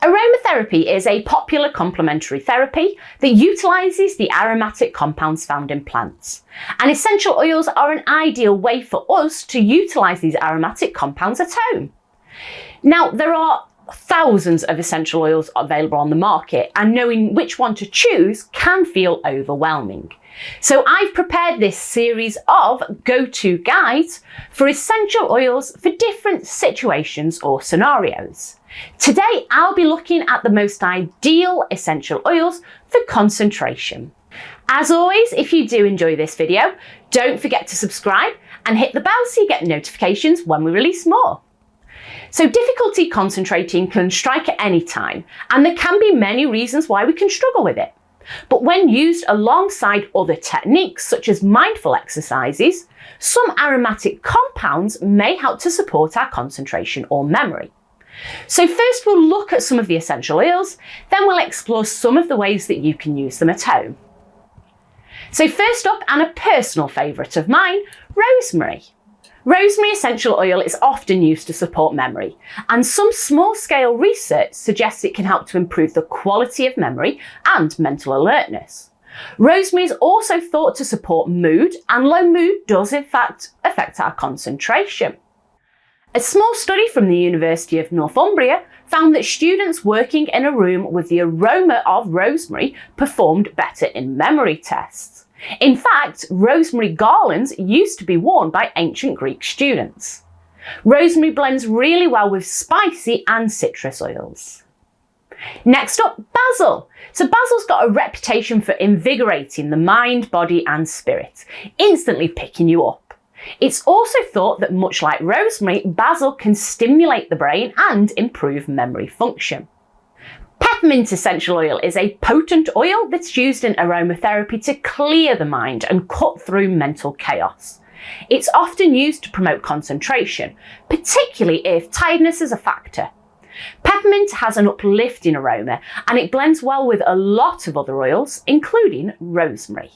Aromatherapy is a popular complementary therapy that utilises the aromatic compounds found in plants. And essential oils are an ideal way for us to utilise these aromatic compounds at home. Now, there are thousands of essential oils available on the market, and knowing which one to choose can feel overwhelming. So I've prepared this series of go-to guides for essential oils for different situations or scenarios. Today, I'll be looking at the most ideal essential oils for concentration. As always, if you do enjoy this video, don't forget to subscribe and hit the bell so you get notifications when we release more. So difficulty concentrating can strike at any time, and there can be many reasons why we can struggle with it. But when used alongside other techniques such as mindful exercises, some aromatic compounds may help to support our concentration or memory. So first we'll look at some of the essential oils, then we'll explore some of the ways that you can use them at home. So first up, and a personal favourite of mine, rosemary. Rosemary essential oil is often used to support memory, and some small-scale research suggests it can help to improve the quality of memory and mental alertness. Rosemary is also thought to support mood, and low mood does in fact affect our concentration. A small study from the University of Northumbria found that students working in a room with the aroma of rosemary performed better in memory tests. In fact, rosemary garlands used to be worn by ancient Greek students. Rosemary blends really well with spicy and citrus oils. Next up, basil. So basil's got a reputation for invigorating the mind, body and spirit, instantly picking you up. It's also thought that much like rosemary, basil can stimulate the brain and improve memory function. Peppermint essential oil is a potent oil that's used in aromatherapy to clear the mind and cut through mental chaos. It's often used to promote concentration, particularly if tiredness is a factor. Peppermint has an uplifting aroma, and it blends well with a lot of other oils, including rosemary.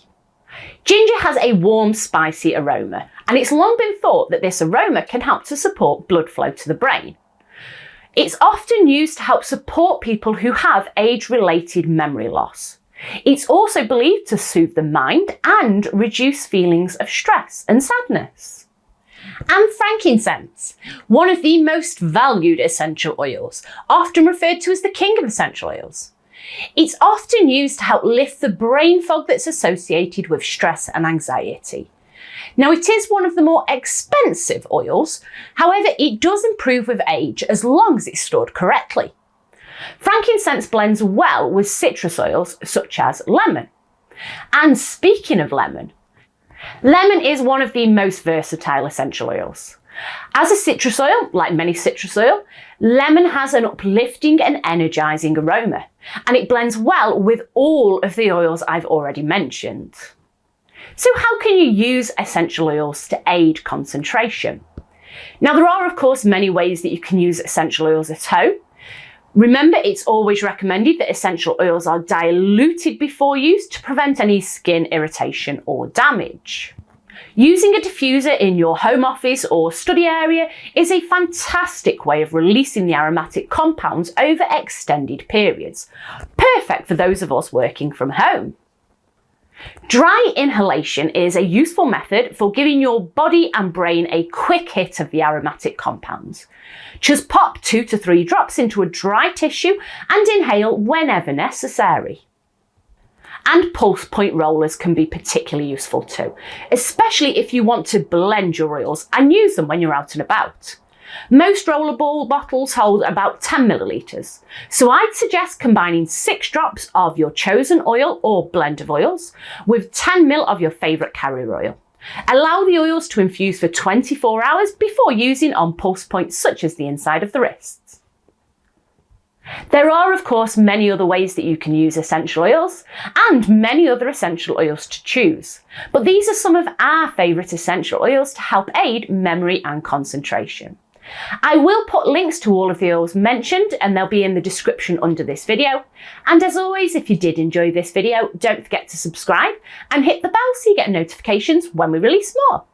Ginger has a warm, spicy aroma, and it's long been thought that this aroma can help to support blood flow to the brain. It's often used to help support people who have age-related memory loss. It's also believed to soothe the mind and reduce feelings of stress and sadness. And frankincense, one of the most valued essential oils, often referred to as the king of essential oils. It's often used to help lift the brain fog that's associated with stress and anxiety. Now, it is one of the more expensive oils, however, it does improve with age as long as it's stored correctly. Frankincense blends well with citrus oils such as lemon. And speaking of lemon, lemon is one of the most versatile essential oils. As a citrus oil, like many citrus oil, lemon has an uplifting and energising aroma, and it blends well with all of the oils I've already mentioned. So how can you use essential oils to aid concentration? Now, there are of course many ways that you can use essential oils at home. Remember, it's always recommended that essential oils are diluted before use to prevent any skin irritation or damage. Using a diffuser in your home office or study area is a fantastic way of releasing the aromatic compounds over extended periods, perfect for those of us working from home. Dry inhalation is a useful method for giving your body and brain a quick hit of the aromatic compounds. Just pop 2 to 3 drops into a dry tissue and inhale whenever necessary. And pulse point rollers can be particularly useful too, especially if you want to blend your oils and use them when you're out and about. Most rollerball bottles hold about 10 millilitres, so I'd suggest combining 6 drops of your chosen oil or blend of oils with 10 ml of your favourite carrier oil. Allow the oils to infuse for 24 hours before using on pulse points such as the inside of the wrists. There are of course many other ways that you can use essential oils and many other essential oils to choose, but these are some of our favourite essential oils to help aid memory and concentration. I will put links to all of the oils mentioned and they'll be in the description under this video. And as always, if you did enjoy this video, don't forget to subscribe and hit the bell so you get notifications when we release more.